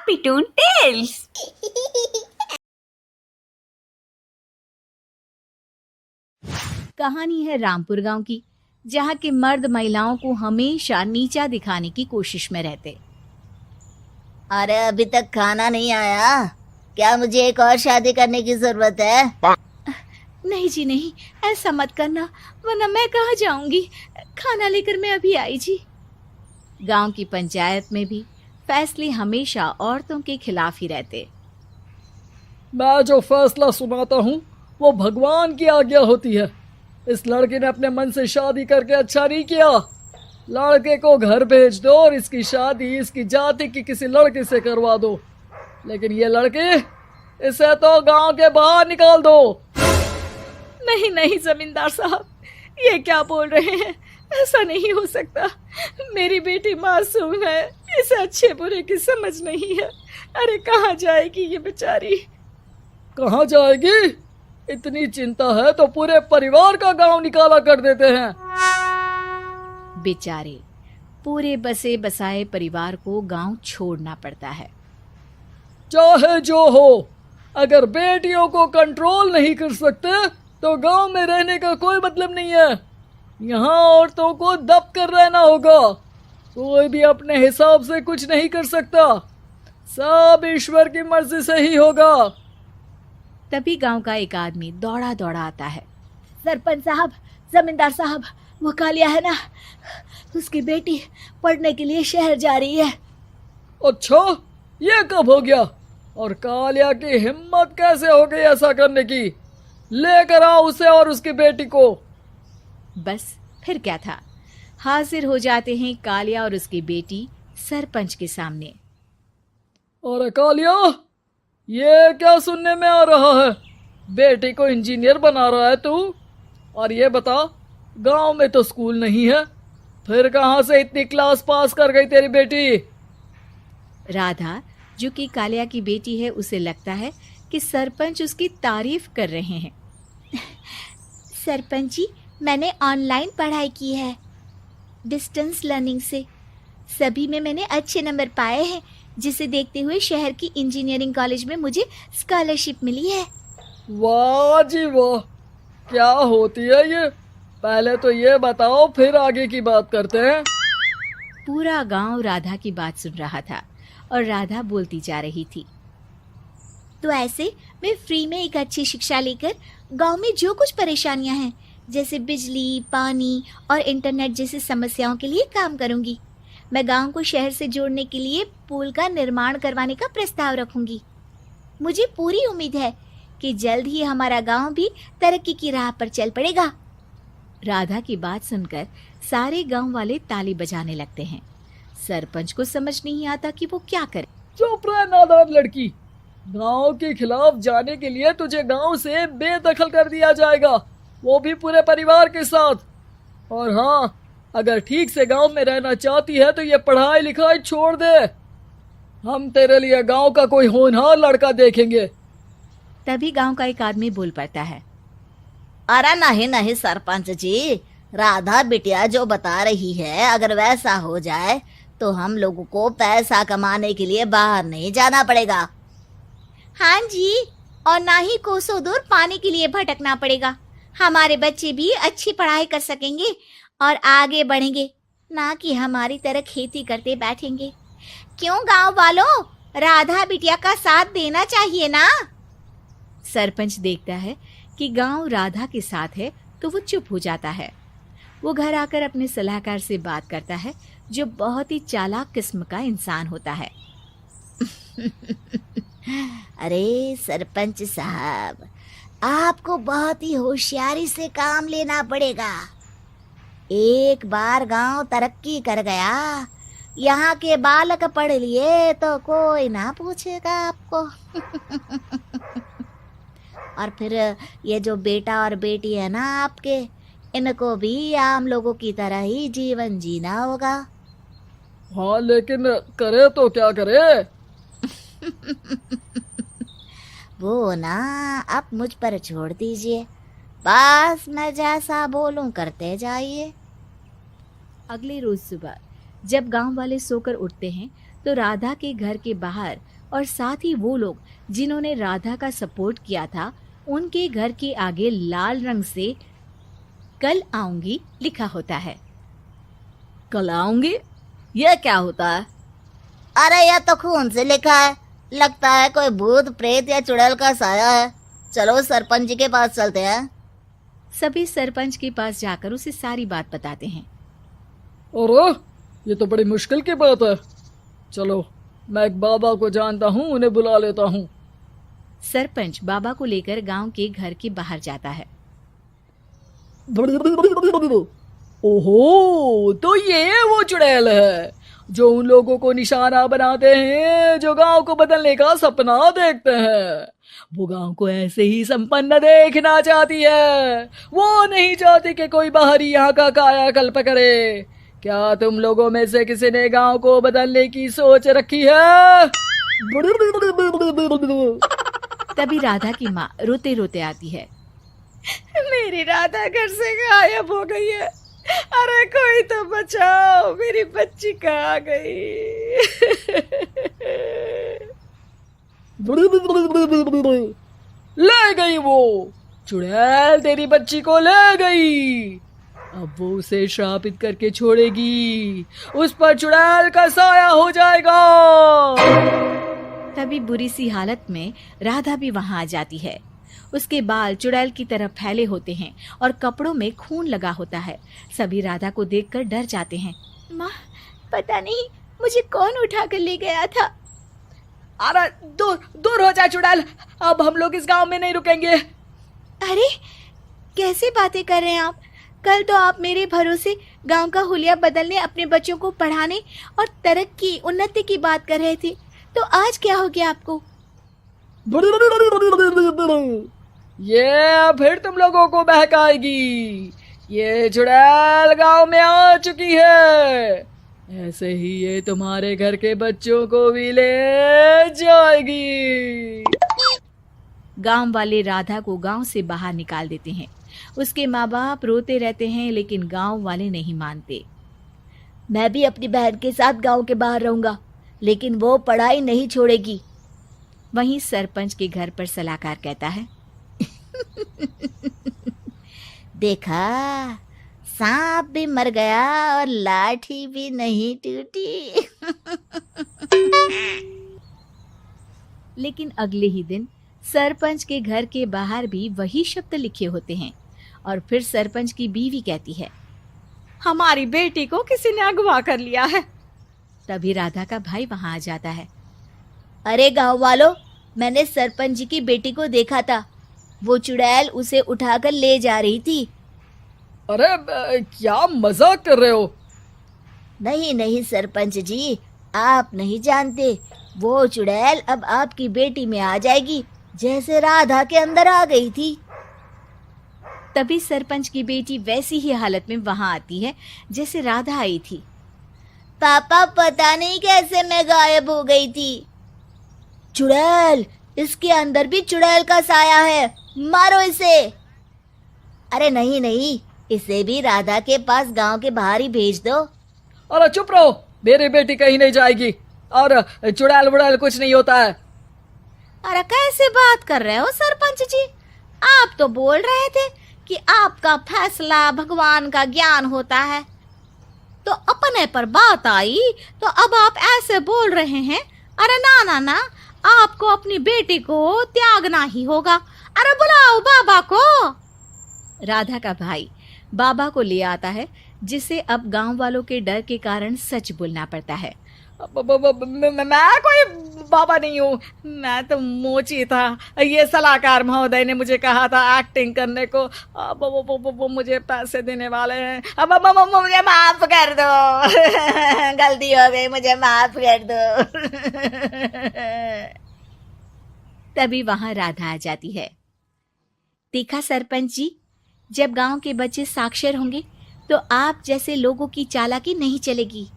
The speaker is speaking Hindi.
Happy twin tales. कहानी है रामपुर गांव की, जहाँ के मर्द महिलाओं को हमेशा नीचा दिखाने की कोशिश में रहते। अरे अभी तक खाना नहीं आया, क्या मुझे एक और शादी करने की जरूरत है? नहीं जी नहीं, ऐसा मत करना, वरना मैं कहाँ जाऊंगी। खाना लेकर मैं अभी आई जी। गांव की पंचायत में भी फैसले हमेशा औरतों के खिलाफ ही रहते। मैं जो फैसला सुनाता हूँ वो भगवान की आज्ञा होती है। इस लड़के ने अपने मन से शादी करके अच्छा नहीं किया। लड़के को घर भेज दो और इसकी शादी इसकी जाति की किसी लड़के से करवा दो। लेकिन ये लड़के, इसे तो गांव के बाहर निकाल दो। नहीं नहीं जमींदार साहब, ये क्या बोल रहे हैं? ऐसा नहीं हो सकता। मेरी बेटी मासूम है, इसे अच्छे बुरे की समझ नहीं है। अरे कहाँ जाएगी ये बेचारी? कहाँ जाएगी? इतनी चिंता है तो पूरे परिवार का गांव निकाला कर देते हैं। बेचारे पूरे बसे बसाए परिवार को गांव छोड़ना पड़ता है। चाहे जो हो, अगर बेटियों को कंट्रोल नहीं कर सकते तो गांव में रहने का कोई मतलब नहीं है। यहाँ औरतों को दब कर रहना होगा। कोई भी अपने हिसाब से कुछ नहीं कर सकता, सब ईश्वर की मर्जी से ही होगा। तभी गांव का एक आदमी दौड़ा दौड़ा आता है। सरपंच साहब, जमींदार साहब, वो कालिया है ना, उसकी बेटी पढ़ने के लिए शहर जा रही है। अच्छा, ये कब हो गया? और कालिया की हिम्मत कैसे हो गई ऐसा करने की? लेकर आओ उसे और उसकी बेटी को। बस फिर क्या था, हाजिर हो जाते हैं कालिया और उसकी बेटी सरपंच के सामने। अरे कालिया, ये क्या सुनने में आ रहा है? बेटी को इंजीनियर बना रहा है तू? और ये बता, गांव में तो स्कूल नहीं है, फिर कहाँ से इतनी क्लास पास कर गई तेरी बेटी? राधा, जो कि कालिया की बेटी है, उसे लगता है कि सरपंच उसकी तारीफ कर रहे हैं। सरपंच जी, मैंने ऑनलाइन पढ़ाई की है, डिस्टेंस लर्निंग से। सभी में मैंने अच्छे नंबर पाए हैं, जिसे देखते हुए शहर की इंजीनियरिंग कॉलेज में मुझे स्कॉलरशिप मिली है। वाह जी वाह, क्या होती है ये? पहले तो ये बताओ, फिर आगे की बात करते हैं। पूरा गांव राधा की बात सुन रहा था और राधा बोलती जा रही थी। तो ऐसे मैं फ्री में एक अच्छी शिक्षा लेकर गांव में जो कुछ परेशानियां हैं, जैसे बिजली, पानी और इंटरनेट जैसी समस्याओं के लिए काम करूंगी। मैं गांव को शहर से जोड़ने के लिए पुल का निर्माण करवाने का प्रस्ताव रखूंगी। मुझे पूरी उम्मीद है कि जल्द ही हमारा गांव भी तरक्की की राह पर चल पड़ेगा। राधा की बात सुनकर सारे गांव वाले ताली बजाने लगते हैं। सरपंच को समझ नहीं आता कि वो क्या करे। चुप रह नादान लड़की, गांव के खिलाफ जाने के लिए तुझे गांव से बेदखल कर दिया जाएगा, वो भी पूरे परिवार के साथ। और हाँ, अगर ठीक से गांव में रहना चाहती है तो ये पढ़ाई लिखाई छोड़ दे। हम तेरे लिए गांव का कोई होनहार लड़का देखेंगे। तभी गांव का एक आदमी बोल पड़ता है। अरे नहीं नहीं सरपंच जी, राधा बिटिया जो बता रही है, अगर वैसा हो जाए तो हम लोगों को पैसा कमाने के लिए बाहर नहीं जाना पड़ेगा। हाँ जी, और ना ही कोसों दूर पानी के लिए भटकना पड़ेगा। हमारे बच्चे भी अच्छी पढ़ाई कर सकेंगे और आगे बढ़ेंगे, ना कि हमारी तरह खेती करते बैठेंगे। क्यों गांव वालों, राधा बिटिया का साथ देना चाहिए ना। सरपंच देखता है कि गांव राधा के साथ है तो वो चुप हो जाता है। वो घर आकर अपने सलाहकार से बात करता है, जो बहुत ही चालाक किस्म का इंसान होता है। अरे सरपंच साहब, आपको बहुत ही होशियारी से काम लेना पड़ेगा। एक बार गांव तरक्की कर गया, यहाँ के बालक पढ़ लिए तो कोई ना पूछेगा आपको। और फिर ये जो बेटा और बेटी है ना आपके, इनको भी आम लोगों की तरह ही जीवन जीना होगा। हाँ, लेकिन करे तो क्या करे? वो ना आप मुझ पर छोड़ दीजिए, बस मैं जैसा बोलूं करते जाइए। अगले रोज सुबह जब गांव वाले सोकर उठते हैं तो राधा के घर के बाहर और साथ ही वो लोग जिन्होंने राधा का सपोर्ट किया था उनके घर के आगे लाल रंग से कल आऊंगी लिखा होता है। कल आऊंगी, यह क्या होता है? अरे यह तो खून से लिखा है, लगता है कोई भूत प्रेत या चुड़ैल का साया है। चलो सरपंच जी के पास चलते हैं। सभी सरपंच के पास जाकर उसे सारी बात बताते हैं। अरे ये तो बड़ी मुश्किल की बात है। चलो मैं एक बाबा को जानता हूँ, उन्हें बुला लेता हूँ। सरपंच बाबा को लेकर गांव के घर के बाहर जाता है। ओहो, तो ये वो चुड़ैल है जो उन लोगों को निशाना बनाते हैं जो गांव को बदलने का सपना देखते हैं। वो गांव को ऐसे ही संपन्न देखना चाहती है, वो नहीं चाहती कि कोई बाहरी यहाँ का कायाकल्प करे। क्या तुम लोगों में से किसी ने गांव को बदलने की सोच रखी है? तभी राधा की माँ रोते रोते आती है। मेरी राधा घर से गायब हो गई है। अरे कोई तो बचाओ, मेरी बच्ची कहाँ गई? ले गई वो चुड़ैल, तेरी बच्ची को ले गई। अब वो उसे श्रापित करके छोड़ेगी, उस पर चुड़ैल का साया हो जाएगा। तभी बुरी सी हालत में राधा भी वहां आ जाती है। उसके बाल चुड़ैल की तरह फैले होते हैं और कपड़ों में खून लगा होता है। सभी राधा को देखकर डर जाते हैं। माँ, पता नहीं मुझे कौन उठा कर ले गया था। अरे दूर दूर हो जा चुड़ैल, अब हम लोग इस गांव में नहीं रुकेंगे। अरे कैसे बातें कर रहे हैं आप? कल तो आप मेरे भरोसे गांव का हुलिया बदलने, अपने बच्चों को पढ़ाने और तरक्की उन्नति की बात कर रहे थे, तो आज क्या हो गया आपको? ये फिर तुम लोगों को बहकाएगी। ये चुड़ैल गांव में आ चुकी है, ऐसे ही ये तुम्हारे घर के बच्चों को भी ले जाएगी। गांव वाले राधा को गांव से बाहर निकाल देते हैं। उसके माँ बाप रोते रहते हैं, लेकिन गांव वाले नहीं मानते। मैं भी अपनी बहन के साथ गांव के बाहर रहूंगा, लेकिन वो पढ़ाई नहीं छोड़ेगी। वहीं सरपंच के घर पर सलाहकार कहता है। देखा, सांप भी मर गया और लाठी भी नहीं टूटी। लेकिन अगले ही दिन सरपंच के घर के बाहर भी वही शब्द लिखे होते हैं और फिर सरपंच की बीवी कहती है, हमारी बेटी को किसी ने अगवा कर लिया है। तभी राधा का भाई वहां आ जाता है। अरे गांव वालों, मैंने सरपंच जी की बेटी को देखा था, वो चुड़ैल उसे उठाकर ले जा रही थी। अरे क्या मजाक कर रहे हो? नहीं नहीं सरपंच जी, आप नहीं जानते, वो चुड़ैल अब आपकी बेटी में आ जाएगी, जैसे राधा के अंदर आ गई थी। तभी सरपंच की बेटी वैसी ही हालत में वहां आती है जैसे राधा आई थी। पापा, पता नहीं कैसे मैं गायब हो गई थी। चुड़ैल, इसके अंदर भी चुड़ैल का साया है, मारो इसे। अरे नहीं नहीं, इसे भी राधा के पास गांव के बाहर ही भेज दो। अरे चुप रहो, मेरी बेटी कहीं नहीं जाएगी और चुड़ैल वुड़ैल कुछ नहीं होता है। अरे कैसे बात कर रहे हो सरपंच जी? आप तो बोल रहे थे कि आपका फैसला भगवान का ज्ञान होता है, तो अपने पर बात आई तो अब आप ऐसे बोल रहे हैं। अरे ना ना ना, आपको अपनी बेटी को त्यागना ही होगा। अरे बुलाओ बाबा को। राधा का भाई बाबा को ले आता है, जिसे अब गांव वालों के डर के कारण सच बोलना पड़ता है। मैं कोई बाबा नहीं हूँ, मैं तो मोची था। ये सलाहकार महोदय ने मुझे कहा था एक्टिंग करने को। अब वो मुझे पैसे देने वाले हैं। अब मुझे माफ कर दो। गलती हो गई, मुझे माफ कर दो। तभी वहां राधा आ जाती है। देखा सरपंच जी, जब गांव के बच्चे साक्षर होंगे तो आप जैसे लोगों की चालाकी नहीं चलेगी।